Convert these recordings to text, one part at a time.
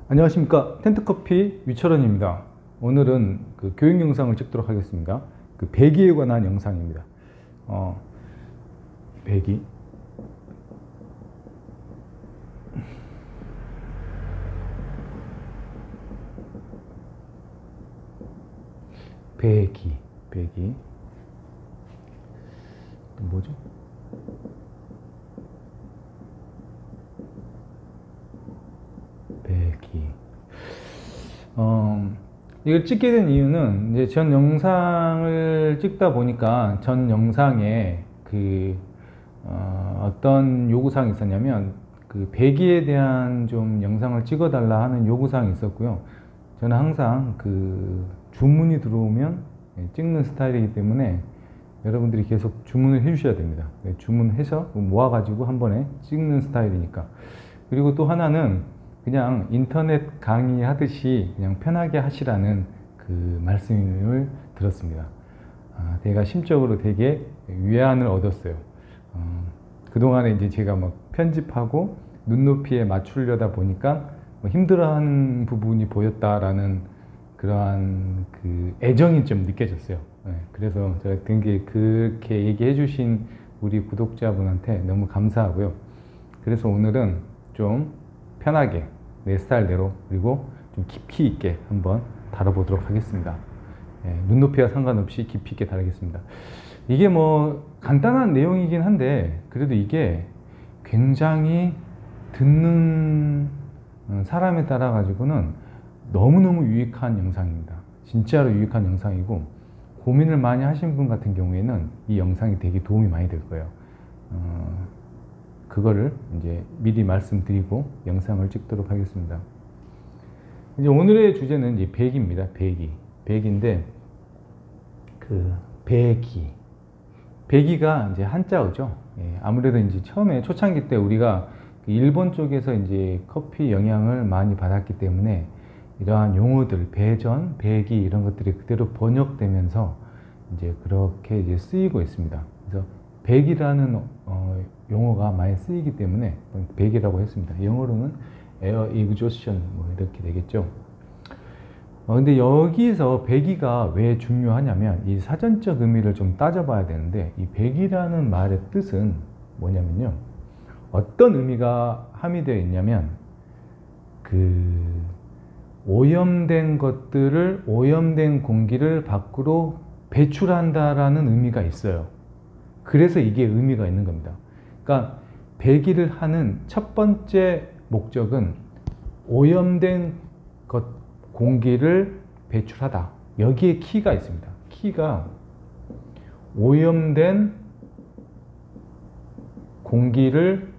안녕하십니까. 텐트커피 유철원입니다. 오늘은 그 교육 영상을 찍도록 하겠습니다. 그 배기에 관한 영상입니다. 배기. 배기. 또 뭐죠? 배기. 이걸 찍게 된 이유는 이제 전 영상을 찍다 보니까 전 영상에 어떤 요구사항이 있었냐면 그 배기에 대한 좀 영상을 찍어달라 하는 요구사항이 있었고요. 저는 항상 그 주문이 들어오면 찍는 스타일이기 때문에 여러분들이 계속 주문을 해주셔야 됩니다. 주문해서 모아가지고 한 번에 찍는 스타일이니까. 그리고 또 하나는 그냥 인터넷 강의 하듯이 그냥 편하게 하시라는 그 말씀을 들었습니다. 제가 심적으로 되게 위안을 얻었어요. 그동안에 이제 제가 막 편집하고 눈높이에 맞추려다 보니까 뭐 힘들어하는 부분이 보였다라는 그러한 그 애정이 좀 느껴졌어요. 그래서 제가 그렇게 얘기해 주신 우리 구독자분한테 너무 감사하고요. 그래서 오늘은 좀 편하게 내 스타일대로 그리고 좀 깊이 있게 한번 다뤄보도록 하겠습니다. 눈높이와 상관없이 깊이 있게 다루겠습니다. 이게 뭐 간단한 내용이긴 한데 그래도 이게 굉장히 듣는 사람에 따라 가지고는 너무너무 유익한 영상입니다. 진짜로 유익한 영상이고 고민을 많이 하신 분 같은 경우에는 이 영상이 되게 도움이 많이 될 거예요. 그거를 이제 미리 말씀드리고 영상을 찍도록 하겠습니다. 이제 오늘의 주제는 이제 배기입니다. 배기인데 그 배기가 이제 한자어죠. 아무래도 이제 처음에 초창기 때 우리가 일본 쪽에서 이제 커피 영향을 많이 받았기 때문에 이러한 용어들, 배전, 배기 이런 것들이 그대로 번역되면서 이제 그렇게 이제 쓰이고 있습니다. 그래서 배기라는 용어가 많이 쓰이기 때문에 배기라고 했습니다. 영어로는 에어 exhaustion 뭐 이렇게 되겠죠. 근데 여기서 배기가 왜 중요하냐면 이 사전적 의미를 좀 따져봐야 되는데 이 배기라는 말의 뜻은 뭐냐면요. 어떤 의미가 함유되어 있냐면 그 오염된 것들을 오염된 공기를 밖으로 배출한다라는 의미가 있어요. 그래서 이게 의미가 있는 겁니다. 그러니까 배기를 하는 첫 번째 목적은 오염된 공기를 배출하다. 여기에 키가 있습니다. 키가 오염된 공기를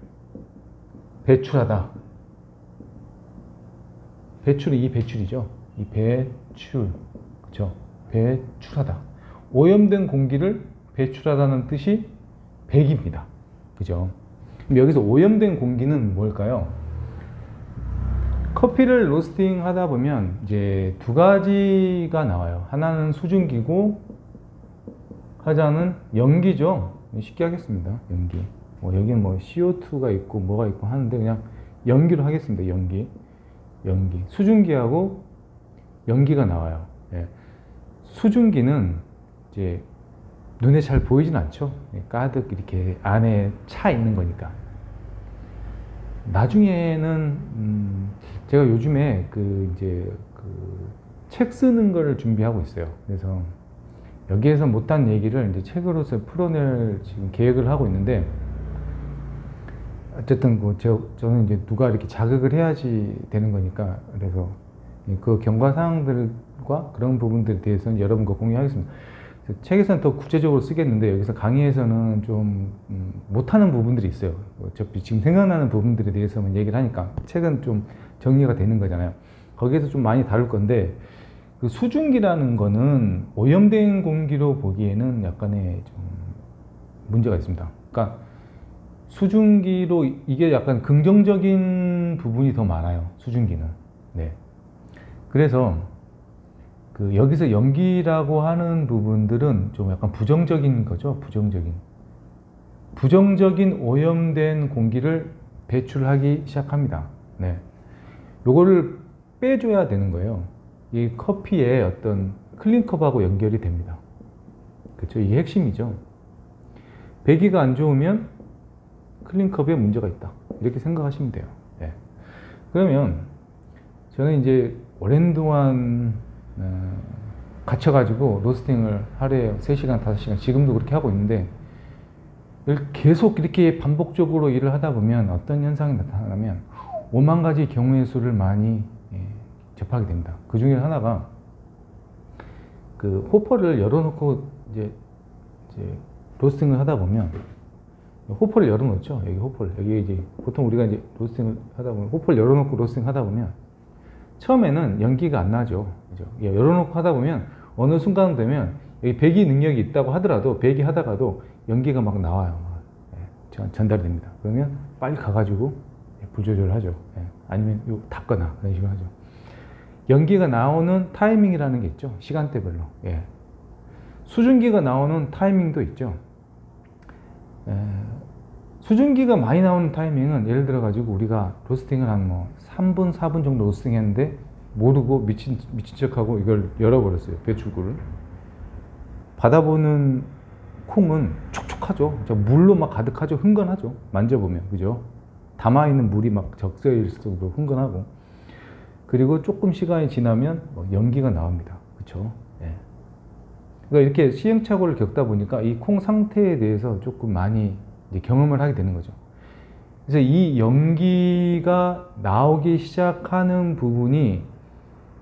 배출하다. 배출이 이 배출이죠. 이 배출. 그렇죠? 배출하다. 오염된 공기를 배출하다는 뜻이 배기입니다. 그죠? 그럼 여기서 오염된 공기는 뭘까요? 커피를 로스팅 하다 보면 이제 두 가지가 나와요. 하나는 수증기고 하나는 연기죠. 쉽게 하겠습니다. 연기. 여기는 뭐 CO2가 있고 뭐가 있고 하는데 그냥 연기로 하겠습니다. 연기. 수증기하고 연기가 나와요. 수증기는 이제 눈에 잘 보이진 않죠. 가득 이렇게 안에 차 있는 거니까. 나중에는 제가 요즘에 책 쓰는 거를 준비하고 있어요. 그래서 여기에서 못한 얘기를 이제 책으로서 풀어낼 지금 계획을 하고 있는데 어쨌든 저는 이제 누가 이렇게 자극을 해야지 되는 거니까 그래서 그 경과사항들과 그런 부분들에 대해서는 여러분과 공유하겠습니다. 책에서는 더 구체적으로 쓰겠는데 여기서 강의에서는 좀 못하는 부분들이 있어요. 어차피 지금 생각나는 부분들에 대해서만 얘기를 하니까 책은 좀 정리가 되는 거잖아요. 거기에서 좀 많이 다룰 건데 그 수증기라는 거는 오염된 공기로 보기에는 약간의 좀 문제가 있습니다. 그러니까 수증기로 이게 약간 긍정적인 부분이 더 많아요. 수증기는. 그래서 여기서 연기라고 하는 부분들은 좀 약간 부정적인 거죠. 부정적인 오염된 공기를 배출하기 시작합니다. 요거를 빼줘야 되는 거예요. 이 커피의 어떤 클린컵하고 연결이 됩니다. 그렇죠? 이게 핵심이죠. 배기가 안 좋으면 클린컵에 문제가 있다. 이렇게 생각하시면 돼요. 예. 그러면 저는 이제 오랜 동안 갇혀가지고 로스팅을 하루에 3시간, 5시간 지금도 그렇게 하고 있는데 계속 이렇게 반복적으로 일을 하다 보면 어떤 현상이 나타나면 5만 가지 경우의 수를 많이 접하게 됩니다. 그 중에 하나가 그 호퍼를 열어놓고 이제 로스팅을 하다 보면 호퍼를 열어놓죠. 여기 호퍼를 여기 이제 보통 우리가 이제 로스팅을 하다 보면 호퍼를 열어놓고 로스팅 하다 보면 처음에는 연기가 안 나죠. 그죠? 열어놓고 하다 보면 어느 순간 되면 여기 배기 능력이 있다고 하더라도 배기 하다가도 연기가 막 나와요. 전달이 됩니다. 그러면 빨리 가가지고 불 조절을 하죠. 아니면 요 닫거나 그런 식으로 하죠. 연기가 나오는 타이밍이라는 게 있죠. 시간대별로. 수증기가 나오는 타이밍도 있죠. 수증기가 많이 나오는 타이밍은 예를 들어 가지고 우리가 로스팅을 한 뭐 3분, 4분 정도 로스팅 했는데 모르고 미친 척하고 이걸 열어버렸어요. 배출구를. 받아보는 콩은 촉촉하죠. 물로 막 가득하죠. 흥건하죠. 만져보면. 그죠? 담아있는 물이 막 적셔있을 정도로 흥건하고. 그리고 조금 시간이 지나면 연기가 나옵니다. 그쵸? 그러니까 이렇게 시행착오를 겪다 보니까 이 콩 상태에 대해서 조금 많이 이제 경험을 하게 되는 거죠. 그래서 이 연기가 나오기 시작하는 부분이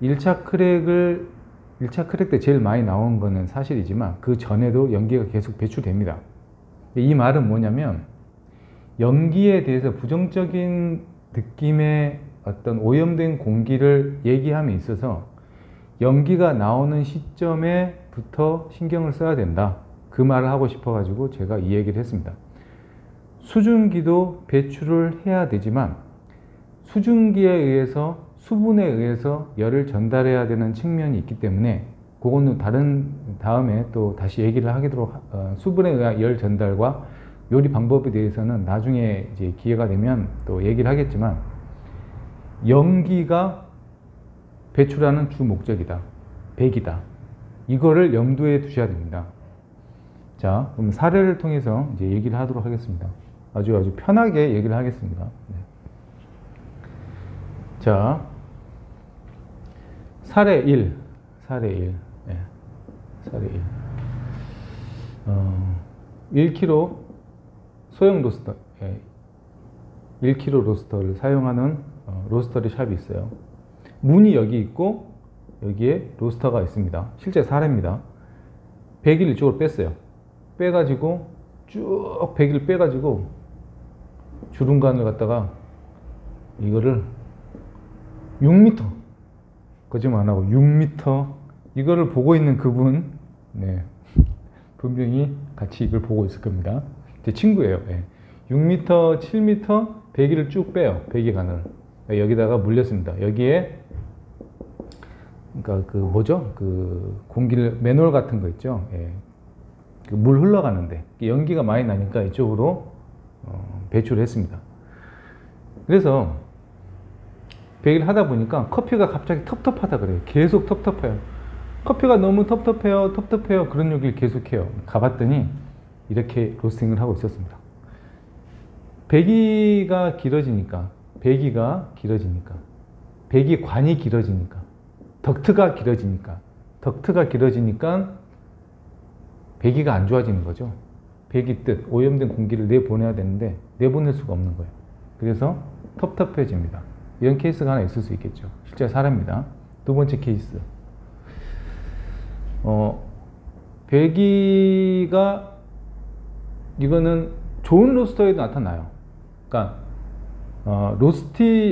1차 크랙 때 제일 많이 나온 거는 사실이지만 그 전에도 연기가 계속 배출됩니다. 이 말은 뭐냐면 연기에 대해서 부정적인 느낌의 어떤 오염된 공기를 얘기함에 있어서 연기가 나오는 시점에부터 신경을 써야 된다. 그 말을 하고 싶어가지고 제가 이 얘기를 했습니다. 수증기도 배출을 해야 되지만 수증기에 의해서 수분에 의해서 열을 전달해야 되는 측면이 있기 때문에 그거는 다음에 또 다시 얘기를 하도록 수분에 의한 열 전달과 요리 방법에 대해서는 나중에 이제 기회가 되면 또 얘기를 하겠지만 연기가 배출하는 주 목적이다. 배기다. 이거를 염두에 두셔야 됩니다. 자, 그럼 사례를 통해서 이제 얘기를 하도록 하겠습니다. 아주 편하게 얘기를 하겠습니다. 자, 사례 1. 사례 1. 1kg 소형 로스터, 1kg 로스터를 사용하는 로스터리 샵이 있어요. 문이 여기 있고 여기에 로스터가 있습니다. 실제 사례입니다. 배기를 이쪽으로 뺐어요. 빼가지고 쭉 배기를 빼가지고 주름관을 갖다가 이거를 6m 거짓말 안 하고 6m 이거를 보고 있는 그분 분명히 같이 이걸 보고 있을 겁니다. 제 친구예요. 6m, 7m 배기를 쭉 빼요. 배기관을 여기다가 물렸습니다. 여기에 그러니까 그 뭐죠? 그 공기를 매놀 같은 거 있죠. 그 물 흘러가는데 연기가 많이 나니까 이쪽으로 배출을 했습니다. 그래서 배기를 하다 보니까 커피가 갑자기 텁텁하다 그래요. 계속 텁텁해요. 커피가 너무 텁텁해요. 그런 얘기를 계속해요. 가봤더니 이렇게 로스팅을 하고 있었습니다. 배기가 길어지니까 배기관이 길어지니까 덕트가 길어지니까 배기가 안 좋아지는 거죠. 배기 뜻 오염된 공기를 내보내야 되는데 내보낼 수가 없는 거예요. 그래서 텁텁해집니다. 이런 케이스가 하나 있을 수 있겠죠. 실제 사례입니다. 두 번째 케이스. 배기가 이거는 좋은 로스터에도 나타나요. 그러니까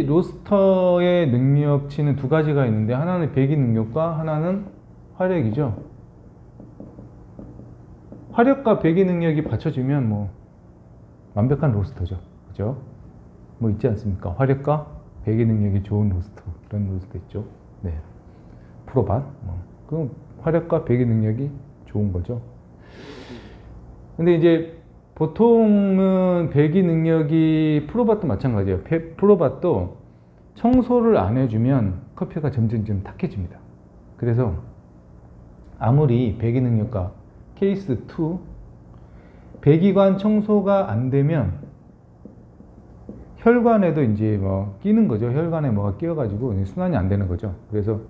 로스터의 능력치는 두 가지가 있는데 하나는 배기 능력과 하나는 화력이죠. 화력과 배기 능력이 받쳐지면 뭐 완벽한 로스터죠. 그죠? 뭐 있지 않습니까? 화력과 배기 능력이 좋은 로스터 그런 로스터 있죠. 네. 프로밭. 그럼 화력과 배기 능력이 좋은 거죠. 근데 이제 보통은 배기 능력이 프로밭도 마찬가지예요. 프로밭도 청소를 안 해주면 커피가 점점 탁해집니다. 그래서 아무리 배기 능력가 케이스 2 배기관 청소가 안 되면 혈관에도 이제 뭐 끼는 거죠. 혈관에 뭐가 끼어가지고 순환이 안 되는 거죠. 그래서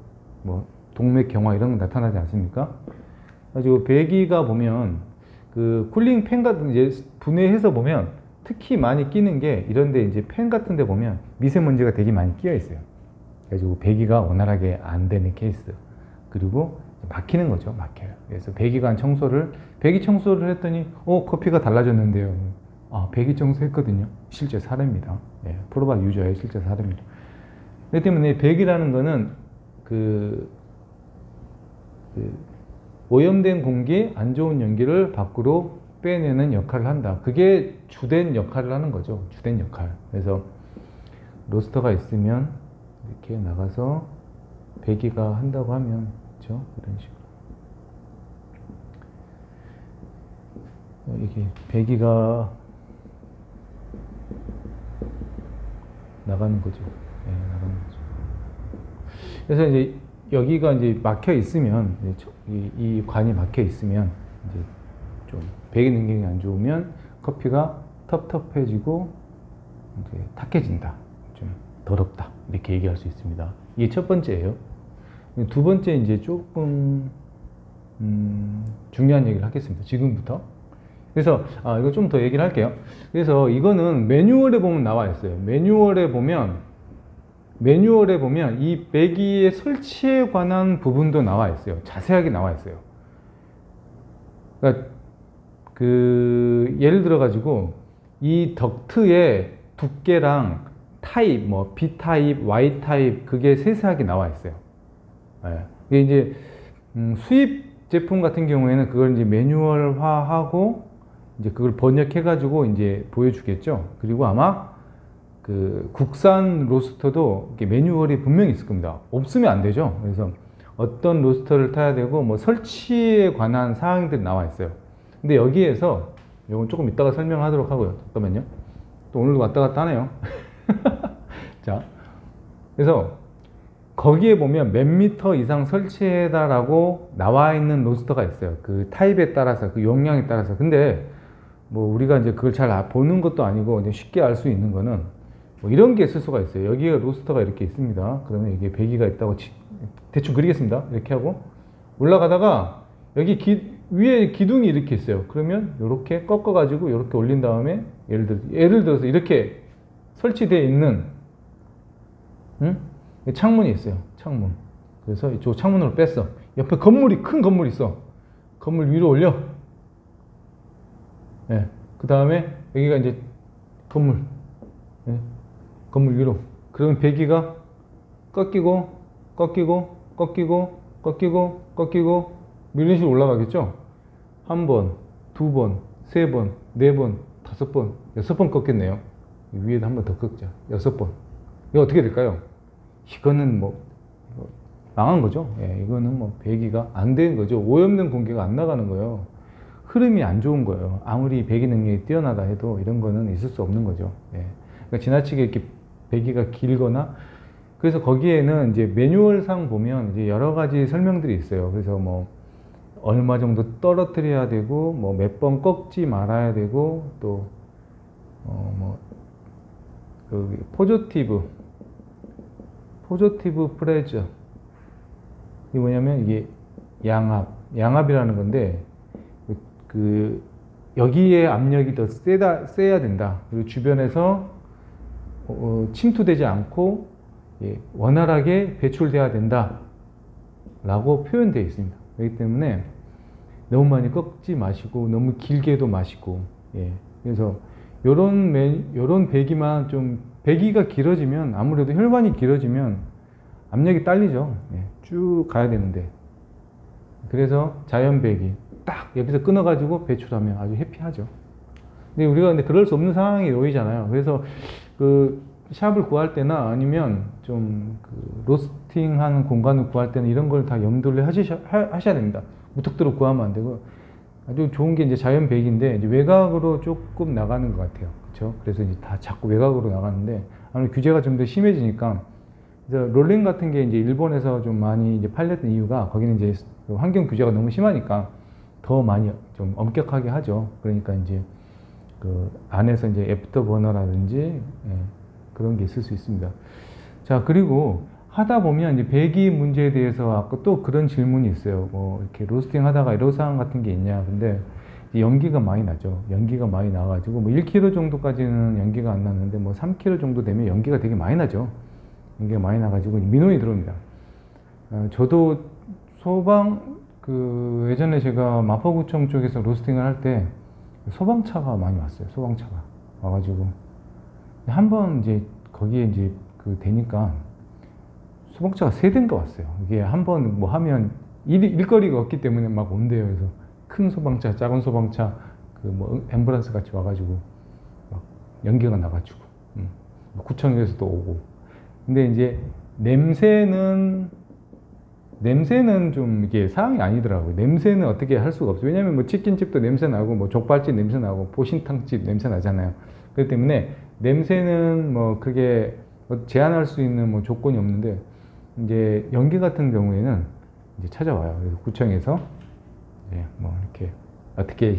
뭐 동맥경화 이런 거 나타나지 않습니까? 가지고 배기가 보면 그 쿨링 팬 같은 이제 분해해서 보면 특히 많이 끼는 게 이런데 이제 팬 같은 데 보면 미세먼지가 되게 많이 끼어 있어요. 그래가지고 배기가 원활하게 안 되는 케이스. 그리고 막히는 거죠. 막혀요. 그래서 배기관 청소를 배기 청소를 했더니 커피가 달라졌는데요. 배기 청소했거든요. 실제 사례입니다. 예, 프로바 유저의 실제 사례입니다. 그렇기 때문에 배기라는 거는 그 오염된 공기, 안 좋은 연기를 밖으로 빼내는 역할을 한다. 그게 주된 역할을 하는 거죠. 주된 역할. 그래서 로스터가 있으면 이렇게 나가서 배기가 한다고 하면 그렇죠? 이런 식으로 이게 배기가 나가는 거죠. 네, 나가는 거죠. 그래서 이제 여기가 이제 막혀 있으면 이 관이 막혀 있으면 이제 좀 배기 능력이 안 좋으면 커피가 텁텁해지고 이제 탁해진다. 좀 더럽다. 이렇게 얘기할 수 있습니다. 이게 첫 번째예요. 두 번째 이제 조금 중요한 얘기를 하겠습니다. 지금부터. 그래서 이거 좀 더 얘기를 할게요. 그래서 이거는 매뉴얼에 보면 나와 있어요. 매뉴얼에 보면 이 배기의 설치에 관한 부분도 나와 있어요. 자세하게 나와 있어요. 그러니까 예를 들어 가지고 이 덕트의 두께랑 타입, 뭐 B 타입, Y 타입 그게 세세하게 나와 있어요. 네. 이게 이제 수입 제품 같은 경우에는 그걸 이제 매뉴얼화하고 이제 그걸 번역해 가지고 이제 보여주겠죠. 그리고 아마 그 국산 로스터도 매뉴얼이 분명히 있을 겁니다. 없으면 안 되죠. 그래서 어떤 로스터를 타야 되고 뭐 설치에 관한 사항들이 나와 있어요. 근데 여기에서 이건 조금 이따가 설명하도록 하고요. 잠깐만요. 또 오늘도 왔다 갔다 하네요. 자, 그래서 거기에 보면 몇 미터 이상 설치해다라고 나와 있는 로스터가 있어요. 그 타입에 따라서, 그 용량에 따라서. 근데 뭐 우리가 이제 그걸 잘 보는 것도 아니고 이제 쉽게 알 수 있는 거는 뭐 이런 게 있을 수가 있어요. 여기가 로스터가 이렇게 있습니다. 그러면 이게 배기가 있다고 대충 그리겠습니다. 이렇게 하고 올라가다가 여기 위에 기둥이 이렇게 있어요. 그러면 이렇게 꺾어가지고 이렇게 올린 다음에 예를 들어서 이렇게 설치되어 있는 창문이 있어요. 창문. 그래서 이쪽 창문으로 뺐어. 옆에 큰 건물이 있어. 건물 위로 올려. 네. 그 다음에 여기가 이제 건물. 네. 건물 위로. 그러면 배기가 꺾이고 이런 식으로 올라가겠죠? 한 번, 두 번, 세 번, 네 번, 다섯 번, 여섯 번 꺾였네요. 위에도 한 번 더 꺾자. 여섯 번. 이거 어떻게 될까요? 이거는 뭐 망한 거죠. 예, 이거는 뭐 배기가 안 되는 거죠. 오염된 공기가 안 나가는 거예요. 흐름이 안 좋은 거예요. 아무리 배기 능력이 뛰어나다 해도 이런 거는 있을 수 없는 거죠. 예. 그러니까 지나치게 이렇게 배기가 길거나 그래서 거기에는 이제 매뉴얼상 보면 이제 여러 가지 설명들이 있어요. 그래서 뭐 얼마 정도 떨어뜨려야 되고 뭐 몇 번 꺾지 말아야 되고 또 뭐 포지티브 프레저 이게 뭐냐면 이게 양압이라는 건데 여기에 압력이 더 세야 된다. 그리고 주변에서 침투되지 않고 원활하게 배출돼야 된다 라고 표현되어 있습니다. 그렇기 때문에 너무 많이 꺾지 마시고 너무 길게도 마시고 그래서 요런 배기만 좀 배기가 길어지면 아무래도 혈관이 길어지면 압력이 딸리죠. 쭉 가야 되는데 그래서 자연 배기 딱 여기서 끊어가지고 배출하면 아주 해피하죠. 근데 우리가 근데 그럴 수 없는 상황이 놓이잖아요. 그래서 그 샵을 구할 때나 아니면 좀 로스팅하는 공간을 구할 때는 이런 걸 다 염두를 하셔야 됩니다. 무턱대로 구하면 안 되고 아주 좋은 게 이제 자연 배기인데 이제 외곽으로 조금 나가는 것 같아요. 그렇죠? 그래서 이제 다 자꾸 외곽으로 나가는데 아무래도 규제가 좀 더 심해지니까 그래서 롤링 같은 게 이제 일본에서 좀 많이 이제 팔렸던 이유가 거기는 이제 그 환경 규제가 너무 심하니까 더 많이 좀 엄격하게 하죠. 그러니까 이제 그 안에서 이제 애프터 버너라든지 예, 그런 게 있을 수 있습니다. 자, 그리고 하다 보면 이제 배기 문제에 대해서 아까 또 그런 질문이 있어요. 뭐 이렇게 로스팅 하다가 애로사항 같은 게 있냐. 근데 연기가 많이 나죠. 연기가 많이 나가지고 뭐 1kg 정도까지는 연기가 안 나는데 뭐 3kg 정도 되면 연기가 되게 많이 나죠. 연기가 많이 나가지고 민원이 들어옵니다. 저도 소방 그 예전에 제가 마포구청 쪽에서 로스팅을 할 때 소방차가 많이 왔어요. 소방차가 와가지고 한번 이제 거기에 이제 그 되니까 소방차가 3대인가 왔어요. 이게 한번 뭐 하면 일거리가 없기 때문에 막 온대요. 그래서 큰 소방차, 작은 소방차, 그 뭐 앰뷸런스 같이 와가지고 막 연기가 나가지고 구청에서도 오고. 근데 이제 냄새는 좀 이게 사항이 아니더라고요. 냄새는 어떻게 할 수가 없어요. 왜냐면 뭐 치킨집도 냄새 나고 뭐 족발집 냄새 나고 보신탕집 냄새 나잖아요. 그렇기 때문에 냄새는 뭐 그게 제한할 수 있는 뭐 조건이 없는데 이제 연기 같은 경우에는 이제 찾아와요. 그래서 구청에서 예, 뭐 이렇게 어떻게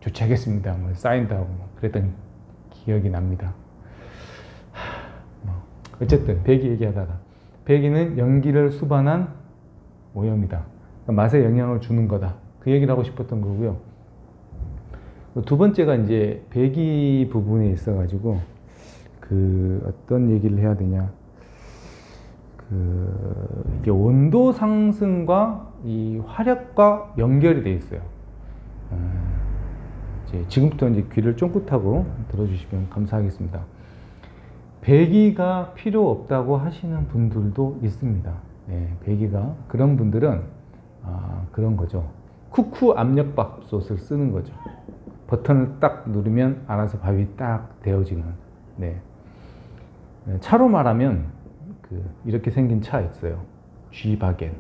조치하겠습니다. 뭐 사인도 하고 뭐 그랬던 기억이 납니다. 뭐 어쨌든 배기 얘기하다가 배기는 연기를 수반한 오염이다. 그러니까 맛에 영향을 주는 거다. 그 얘기를 하고 싶었던 거고요. 두 번째가 이제 배기 부분에 있어가지고 그 어떤 얘기를 해야 되냐. 이게 온도 상승과 이 화력과 연결이 돼 있어요. 이제 지금부터 이제 귀를 쫑긋하고 들어주시면 감사하겠습니다. 배기가 필요 없다고 하시는 분들도 있습니다. 네, 배기가 그런 분들은 그런 거죠. 쿠쿠 압력밥솥을 쓰는 거죠. 버튼을 딱 누르면 알아서 밥이 딱 데워지는. 네. 차로 말하면 이렇게 생긴 차 있어요. G바겐.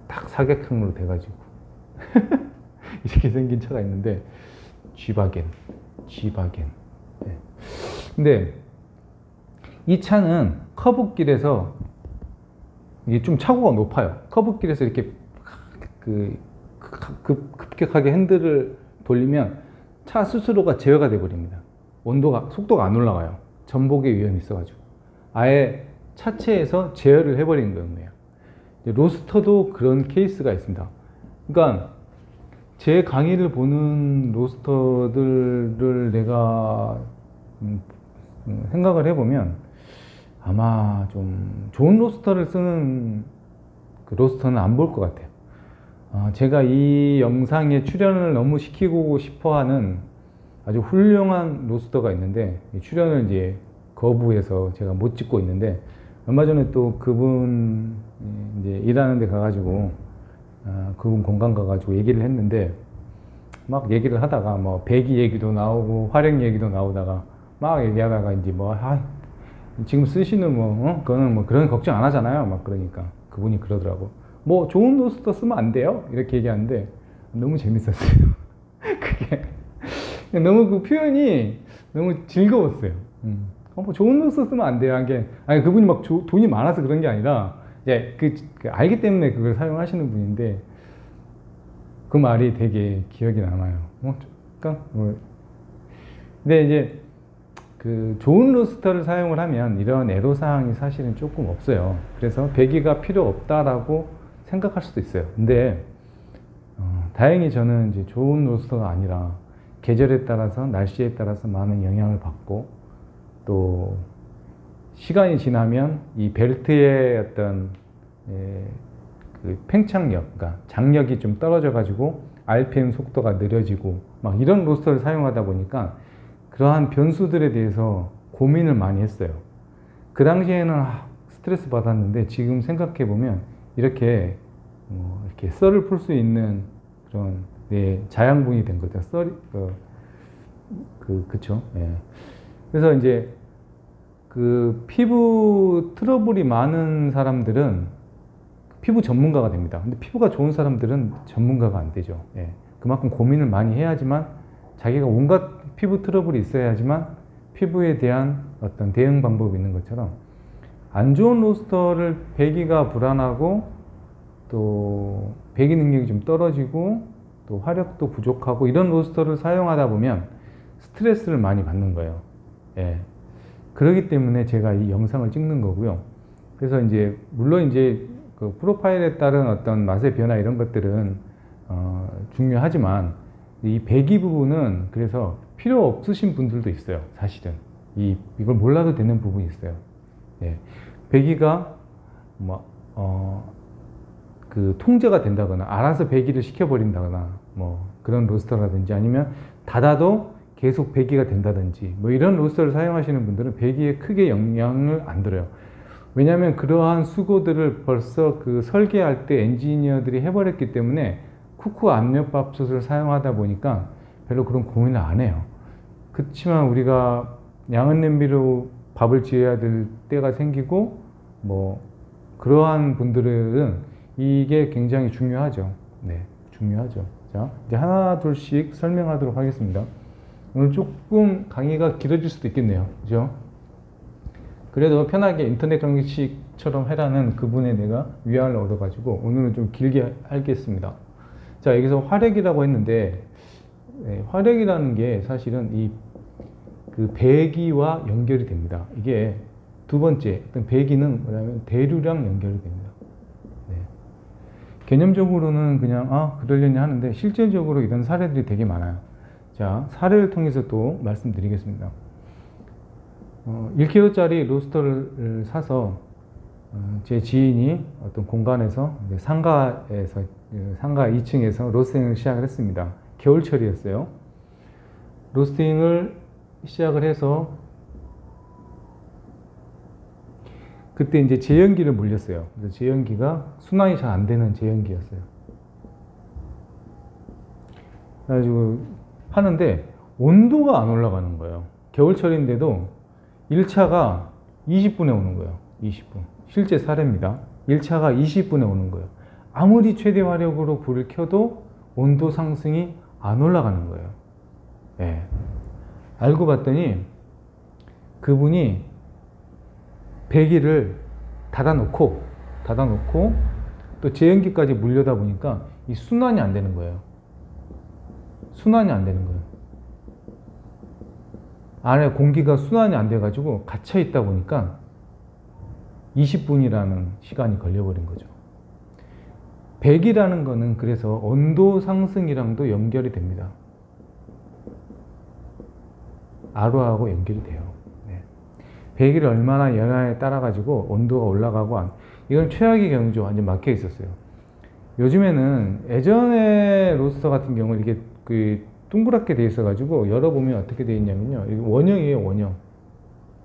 딱 사각형으로 돼가지고 이렇게 생긴 차가 있는데 G바겐. 네. 근데 이 차는 커브길에서 이게 좀 차고가 높아요. 커브길에서 이렇게 급격하게 핸들을 돌리면 차 스스로가 제어가 돼 버립니다. 속도가 안 올라가요. 전복의 위험이 있어가지고 아예 차체에서 제어를 해버리는 거예요. 로스터도 그런 케이스가 있습니다. 그러니까 제 강의를 보는 로스터들을 내가 생각을 해보면 아마 좀 좋은 로스터를 쓰는 그 로스터는 안 볼 것 같아요. 제가 이 영상에 출연을 너무 시키고 싶어하는 아주 훌륭한 로스터가 있는데 출연을 이제 거부해서 제가 못 찍고 있는데 얼마 전에 또 그분 이제 일하는 데 가가지고 그분 공간 가가지고 얘기를 했는데 막 얘기를 하다가 뭐 배기 얘기도 나오고 화력 얘기도 나오다가 막 얘기하다가 이제 뭐 지금 쓰시는 그거는 뭐 그런 걱정 안 하잖아요. 막 그러니까 그분이 그러더라고. 뭐 좋은 로스터 쓰면 안 돼요? 이렇게 얘기하는데 너무 재밌었어요. 그게 너무 그 표현이 너무 즐거웠어요. 뭐 좋은 로스터 쓰면 안 돼요. 아니 그분이 막 돈이 많아서 그런 게 아니라 이제 알기 때문에 그걸 사용하시는 분인데 그 말이 되게 기억이 남아요. 근데 이제 그 좋은 로스터를 사용을 하면 이런 애로사항이 사실은 조금 없어요. 그래서 배기가 필요 없다라고 생각할 수도 있어요. 근데 다행히 저는 이제 좋은 로스터가 아니라 계절에 따라서 날씨에 따라서 많은 영향을 받고 또 시간이 지나면 이 벨트의 어떤 그 팽창력, 그러니까 장력이 좀 떨어져 가지고 RPM 속도가 느려지고 막 이런 로스터를 사용하다 보니까 그러한 변수들에 대해서 고민을 많이 했어요. 그 당시에는 스트레스 받았는데 지금 생각해 보면 이렇게 썰을 풀 수 있는 그런 자양분이 된 거죠. 그쵸. 예. 그래서 이제 그 피부 트러블이 많은 사람들은 피부 전문가가 됩니다. 근데 피부가 좋은 사람들은 전문가가 안 되죠. 예. 그만큼 고민을 많이 해야지만 자기가 온갖 피부 트러블이 있어야지만 피부에 대한 어떤 대응 방법이 있는 것처럼 안 좋은 로스터를 배기가 불안하고 또 배기 능력이 좀 떨어지고 또 화력도 부족하고 이런 로스터를 사용하다 보면 스트레스를 많이 받는 거예요. 예. 그렇기 때문에 제가 이 영상을 찍는 거고요. 그래서 이제 물론 이제 그 프로파일에 따른 어떤 맛의 변화 이런 것들은 중요하지만 이 배기 부분은 그래서 필요 없으신 분들도 있어요. 사실은 이걸 몰라도 되는 부분이 있어요. 예. 배기가 그 통제가 된다거나 알아서 배기를 시켜버린다거나 뭐 그런 로스터라든지 아니면 닫아도 계속 배기가 된다든지 뭐 이런 로스터를 사용하시는 분들은 배기에 크게 영향을 안 들어요. 왜냐하면 그러한 수고들을 벌써 그 설계할 때 엔지니어들이 해버렸기 때문에 쿠쿠 압력밥솥을 사용하다 보니까 별로 그런 고민을 안 해요. 그렇지만 우리가 양은 냄비로 밥을 지어야 될 때가 생기고 뭐 그러한 분들은 이게 굉장히 중요하죠. 네, 중요하죠. 자, 이제 하나 둘씩 설명하도록 하겠습니다. 오늘 조금 강의가 길어질 수도 있겠네요. 그죠? 그래도 편하게 인터넷 강의식처럼 해라는 그분의 내가 위안을 얻어가지고 오늘은 좀 길게 하겠습니다. 자, 여기서 화력이라고 했는데, 네, 화력이라는 게 사실은 그 배기와 연결이 됩니다. 이게 두 번째, 어떤 배기는 뭐냐면 대류랑 연결이 됩니다. 네. 개념적으로는 그냥, 그러려니 하는데, 실제적으로 이런 사례들이 되게 많아요. 자, 사례를 통해서 또 말씀드리겠습니다. 1kg짜리 로스터를 사서 제 지인이 어떤 공간에서 상가 2층에서 로스팅을 시작을 했습니다. 겨울철이었어요. 로스팅을 시작을 해서 그때 이제 제연기를 물렸어요. 그래서 제연기가 순환이 잘 안 되는 제연기였어요. 그래가지고 하는데 온도가 안 올라가는 거예요. 겨울철인데도 1차가 20분에 오는 거예요. 20분. 실제 사례입니다. 1차가 20분에 오는 거예요. 아무리 최대 화력으로 불을 켜도 온도 상승이 안 올라가는 거예요. 예. 알고 봤더니 그분이 배기를 닫아놓고 또 제연기까지 물려다 보니까 이 순환이 안 되는 거예요. 순환이 안 되는 거예요. 안에 공기가 순환이 안 돼가지고 갇혀 있다 보니까 20분이라는 시간이 걸려버린 거죠. 배기라는 거는 그래서 온도 상승이랑도 연결이 됩니다. 아로하고 연결이 돼요. 네. 배기를 얼마나 연하에 따라 가지고 온도가 올라가고 이건 최악의 경우죠. 완전 막혀 있었어요. 요즘에는 예전에 로스터 같은 경우는 이게 그 동그랗게 돼 있어 가지고 열어보면 어떻게 돼 있냐면요, 이게 원형이에요. 원형.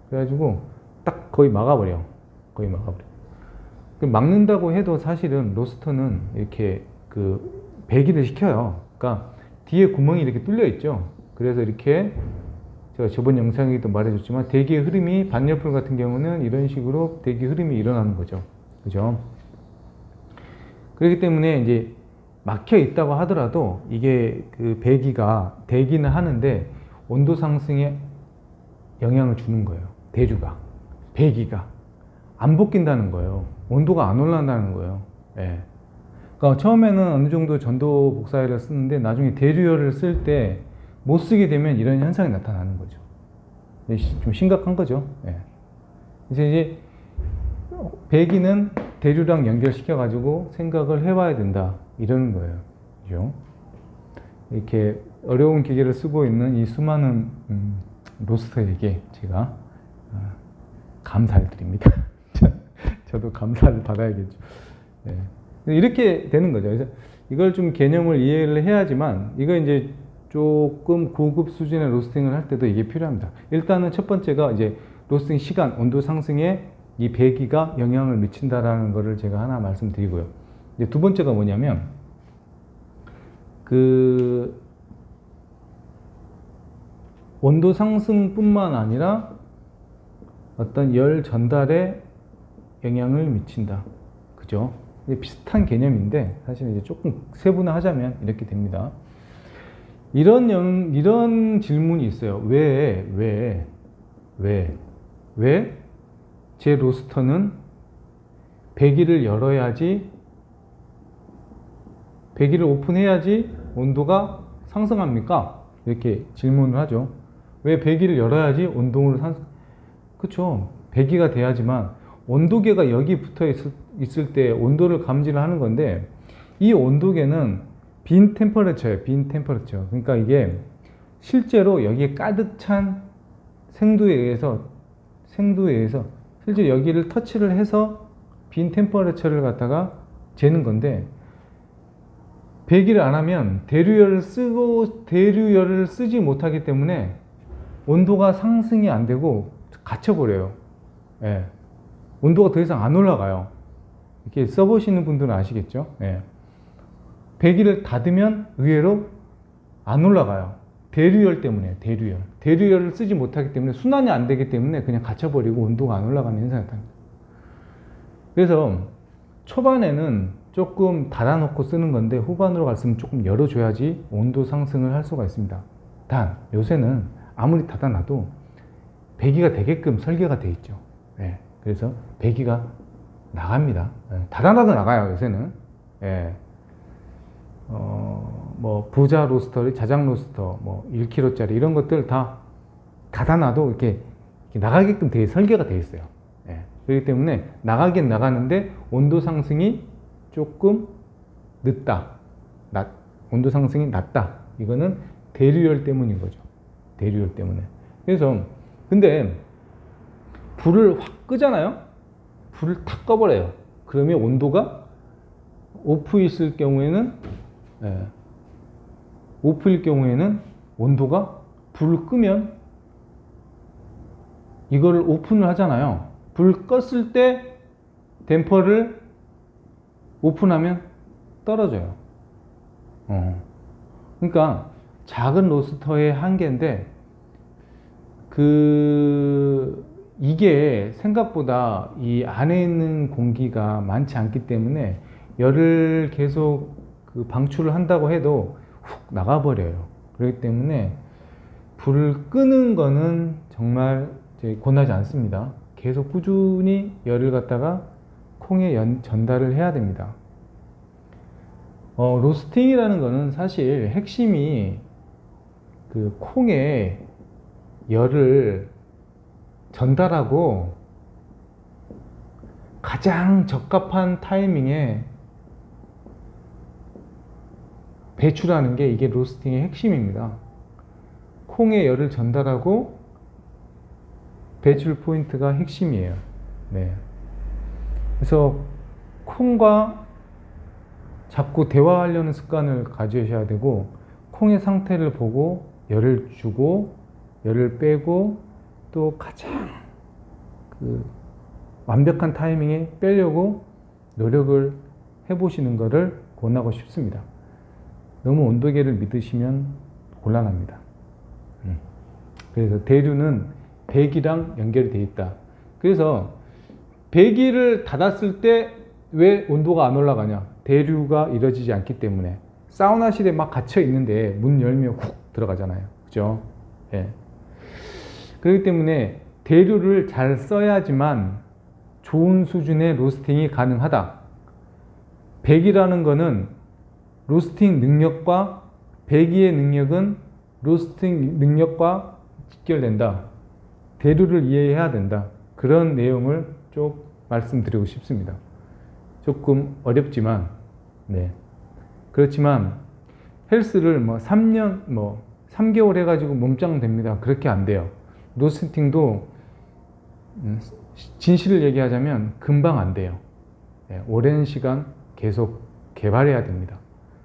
그래가지고 딱 거의 막아버려. 막는다고 해도 사실은 로스터는 이렇게 그 배기를 시켜요. 그러니까 뒤에 구멍이 이렇게 뚫려 있죠. 그래서 이렇게 제가 저번 영상에도 말해줬지만 대기의 흐름이, 반열풀 같은 경우는 이런 식으로 대기 흐름이 일어나는 거죠. 그죠? 그렇기 때문에 이제 막혀 있다고 하더라도 이게 그 배기가 되기는 하는데 온도 상승에 영향을 주는 거예요. 대류가, 배기가 안 벗긴다는 거예요. 온도가 안 올라간다는 거예요. 예. 그러니까 처음에는 어느 정도 전도 복사열을 쓰는데 나중에 대류열을 쓸 때 못 쓰게 되면 이런 현상이 나타나는 거죠. 좀 심각한 거죠. 예. 이제 배기는 대류랑 연결시켜 가지고 생각을 해봐야 된다, 이러는 거예요. 그죠? 이렇게 어려운 기계를 쓰고 있는 이 수많은 로스터에게 제가 감사를 드립니다. 저도 감사를 받아야겠죠. 네. 이렇게 되는 거죠. 그래서 이걸 좀 개념을 이해를 해야지만, 이거 이제 조금 고급 수준의 로스팅을 할 때도 이게 필요합니다. 일단은 첫 번째가 이제 로스팅 시간, 온도 상승에 이 배기가 영향을 미친다라는 거를 제가 하나 말씀드리고요. 이제 두 번째가 뭐냐면, 그 온도 상승뿐만 아니라 어떤 열 전달에 영향을 미친다. 그죠? 비슷한 개념인데 사실 이제 조금 세분화하자면 이렇게 됩니다. 이런 질문이 있어요. 왜 제 로스터는 배기를 열어야지, 배기를 오픈해야지 온도가 상승합니까? 이렇게 질문을 하죠. 왜 배기를 열어야지 온도를 그쵸. 배기가 돼야지만 온도계가 여기 붙어 있을 때 온도를 감지를 하는 건데, 이 온도계는 빈 템퍼레처예요. 빈 템퍼레처. 그러니까 이게 실제로 여기에 가득 찬 생두에 의해서 실제 여기를 터치를 해서 빈 템퍼레처를 갖다가 재는 건데, 배기를 안 하면 대류열을 쓰지 못하기 때문에 온도가 상승이 안 되고 갇혀버려요. 예. 온도가 더 이상 안 올라가요. 이렇게 써보시는 분들은 아시겠죠? 예. 배기를 닫으면 의외로 안 올라가요. 대류열 때문에, 대류열을 쓰지 못하기 때문에 순환이 안 되기 때문에 그냥 갇혀버리고 온도가 안 올라가는 현상이 나타납니다. 그래서 초반에는 조금 닫아놓고 쓰는 건데, 후반으로 갈수록 조금 열어줘야지 온도 상승을 할 수가 있습니다. 단 요새는 아무리 닫아놔도 배기가 되게끔 설계가 돼 있죠. 예. 그래서 배기가 나갑니다. 예. 닫아놔도 나가요, 요새는. 예. 뭐 부자 로스터, 자작 로스터, 뭐 1kg짜리 이런 것들 다 닫아놔도 이렇게 나가게끔 설계가 돼 있어요. 예. 그렇기 때문에 나가긴 나가는데 온도 상승이 조금 늦다, 온도 상승이 낮다. 이거는 대류열 때문인 거죠. 대류열 때문에. 그래서 근데 불을 확 끄잖아요. 불을 탁 꺼버려요. 그러면 온도가 오프 있을 경우에는, 오프일 경우에는 온도가, 불을 끄면 이거를 오픈을 하잖아요. 불 껐을 때 댐퍼를 오픈하면 떨어져요. 그러니까 작은 로스터의 한계인데, 이게 생각보다 이 안에 있는 공기가 많지 않기 때문에 열을 계속 방출을 한다고 해도 훅 나가버려요. 그렇기 때문에 불을 끄는 거는 정말 권하지 않습니다. 계속 꾸준히 열을 갖다가 콩에 전달을 해야 됩니다. 로스팅이라는 거는 사실 핵심이 콩에 열을 전달하고 가장 적합한 타이밍에 배출하는 게 이게 로스팅의 핵심입니다. 콩에 열을 전달하고 배출 포인트가 핵심이에요. 네. 그래서 콩과 자꾸 대화하려는 습관을 가지셔야 되고, 콩의 상태를 보고 열을 주고 열을 빼고 또 가장 완벽한 타이밍에 빼려고 노력을 해보시는 것을 권하고 싶습니다. 너무 온도계를 믿으시면 곤란합니다. 그래서 대류는 배기랑 연결이 되어 있다. 그래서 배기를 닫았을 때 왜 온도가 안 올라가냐? 대류가 이루어지지 않기 때문에. 사우나실에 막 갇혀 있는데 문 열면 훅 들어가잖아요. 그죠? 예. 그렇기 때문에 대류를 잘 써야지만 좋은 수준의 로스팅이 가능하다. 배기라는 거는 로스팅 능력과, 배기의 능력은 로스팅 능력과 직결된다. 대류를 이해해야 된다. 그런 내용을 쭉 말씀드리고 싶습니다. 조금 어렵지만, 네. 그렇지만 헬스를 3년, 3개월 해가지고 몸짱 됩니다. 그렇게 안 돼요. 로스팅도 진실을 얘기하자면 금방 안 돼요. 네. 오랜 시간 계속 개발해야 됩니다.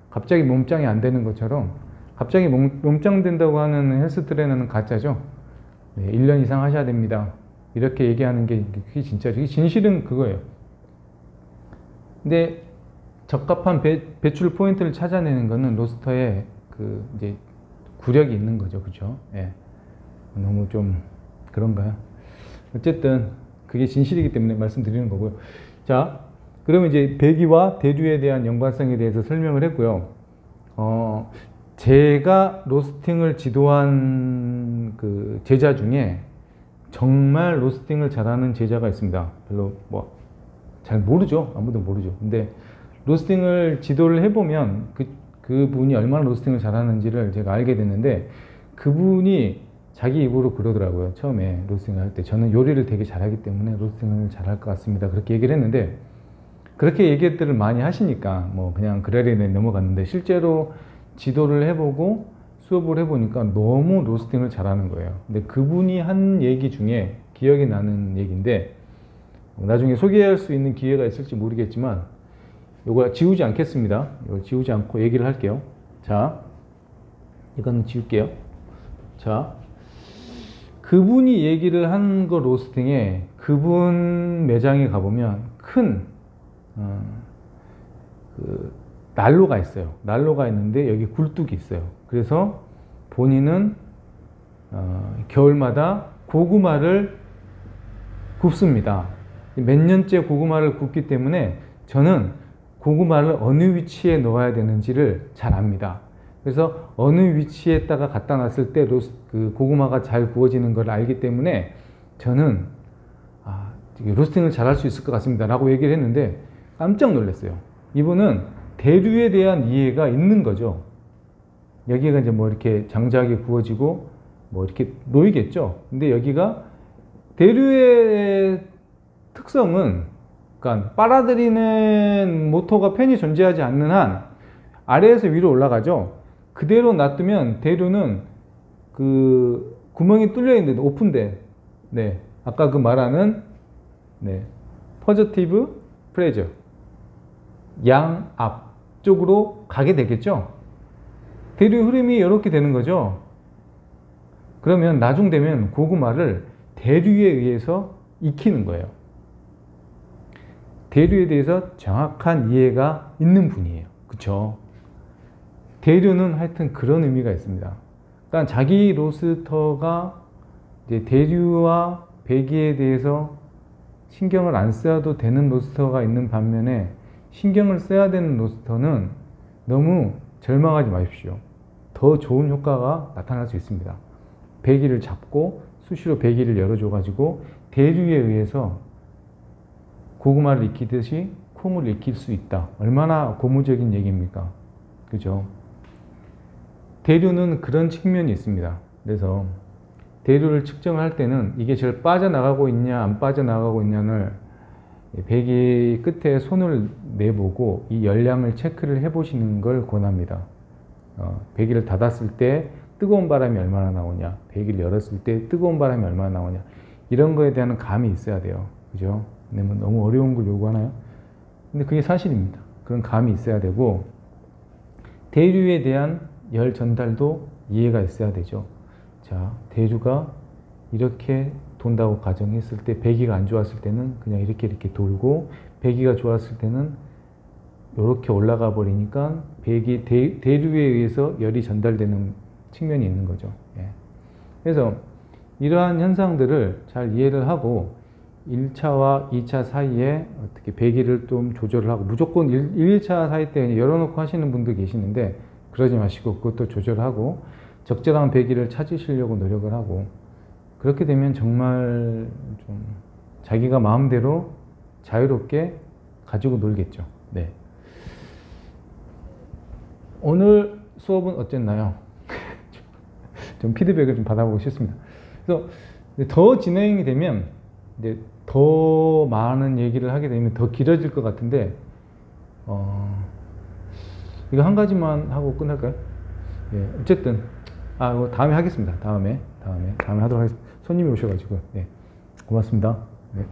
갑자기 몸짱이 안 되는 것처럼, 갑자기 몸짱 된다고 하는 헬스 트레이너는 가짜죠. 네, 1년 이상 하셔야 됩니다. 이렇게 얘기하는 게 그게 진짜죠. 진실은 그거예요. 근데 적합한 배출 포인트를 찾아내는 거는 로스터에 이제 구력이 있는 거죠. 그죠? 예. 너무 좀 그런가요? 어쨌든 그게 진실이기 때문에 말씀드리는 거고요. 자, 그러면 이제 배기와 대류에 대한 연관성에 대해서 설명을 했고요. 제가 로스팅을 지도한 제자 중에 정말 로스팅을 잘하는 제자가 있습니다. 별로 뭐 잘 모르죠. 아무도 모르죠. 근데 로스팅을 지도를 해보면 그분이 얼마나 로스팅을 잘하는지를 제가 알게 됐는데, 그분이 자기 입으로 그러더라고요. 처음에 로스팅을 할 때 저는 요리를 되게 잘하기 때문에 로스팅을 잘할 것 같습니다. 그렇게 얘기를 했는데, 그렇게 얘기들을 많이 하시니까 뭐 그냥 그러려니 넘어갔는데, 실제로 지도를 해보고 수업을 해보니까 너무 로스팅을 잘하는 거예요. 근데 그분이 한 얘기 중에 기억이 나는 얘기인데, 나중에 소개할 수 있는 기회가 있을지 모르겠지만 이거 지우지 않겠습니다. 이걸 지우지 않고 얘기를 할게요. 자, 이거는 지울게요. 자, 그분이 얘기를 한 거 로스팅에 그분 매장에 가보면 큰 난로가 있어요. 난로가 있는데 여기 굴뚝이 있어요. 그래서 본인은 겨울마다 고구마를 굽습니다. 몇 년째 고구마를 굽기 때문에 저는 고구마를 어느 위치에 넣어야 되는지를 잘 압니다. 그래서 어느 위치에다가 갖다 놨을 때 고구마가 잘 구워지는 걸 알기 때문에 저는 로스팅을 잘 할 수 있을 것 같습니다 라고 얘기를 했는데, 깜짝 놀랐어요. 이분은 대류에 대한 이해가 있는 거죠. 여기가 이제 뭐 이렇게 장작이 구워지고 뭐 이렇게 놓이겠죠. 근데 여기가 대류의 특성은, 그러니까 빨아들이는 모터가 팬이 존재하지 않는 한 아래에서 위로 올라가죠. 그대로 놔두면 대류는 그 구멍이 뚫려 있는데 오픈된, 네, 아까 그 말하는 포지티브 프레저, 양압 쪽으로 가게 되겠죠. 대류 흐름이 이렇게 되는 거죠. 그러면 나중 되면 고구마를 대류에 의해서 익히는 거예요. 대류에 대해서 정확한 이해가 있는 분이에요. 그쵸? 대류는 하여튼 그런 의미가 있습니다. 그러니까 자기 로스터가 이제 대류와 배기에 대해서 신경을 안 써도 되는 로스터가 있는 반면에, 신경을 써야 되는 로스터는 너무 절망하지 마십시오. 더 좋은 효과가 나타날 수 있습니다. 배기를 잡고 수시로 배기를 열어줘가지고 대류에 의해서 고구마를 익히듯이 콩을 익힐 수 있다. 얼마나 고무적인 얘기입니까? 그죠? 대류는 그런 측면이 있습니다. 그래서 대류를 측정할 때는 이게 잘 빠져나가고 있냐 안 빠져나가고 있냐를 배기 끝에 손을 내보고 이 열량을 체크를 해보시는 걸 권합니다. 배기를 닫았을 때 뜨거운 바람이 얼마나 나오냐, 배기를 열었을 때 뜨거운 바람이 얼마나 나오냐, 이런 거에 대한 감이 있어야 돼요. 그죠? 근데 뭐 너무 어려운 걸 요구하나요? 근데 그게 사실입니다. 그런 감이 있어야 되고, 대류에 대한 열 전달도 이해가 있어야 되죠. 자, 대류가 이렇게 돈다고 가정했을 때, 배기가 안 좋았을 때는 그냥 이렇게 돌고, 배기가 좋았을 때는 이렇게 올라가 버리니까 대류에 의해서 열이 전달되는 측면이 있는 거죠. 예. 그래서 이러한 현상들을 잘 이해를 하고 1차와 2차 사이에 어떻게 배기를 좀 조절을 하고, 무조건 1차 사이 때 열어놓고 하시는 분도 계시는데 그러지 마시고 그것도 조절하고 적절한 배기를 찾으시려고 노력을 하고, 그렇게 되면 정말 좀 자기가 마음대로 자유롭게 가지고 놀겠죠. 네. 오늘 수업은 어땠나요? 좀 피드백을 좀 받아보고 싶습니다. 그래서 더 진행이 되면 이제 더 많은 얘기를 하게 되면 더 길어질 것 같은데, 이거 한 가지만 하고 끝날까요? 예, 어쨌든 이거 다음에 하겠습니다. 다음에 하도록 하겠습니다. 손님이 오셔가지고. 네, 고맙습니다. 네.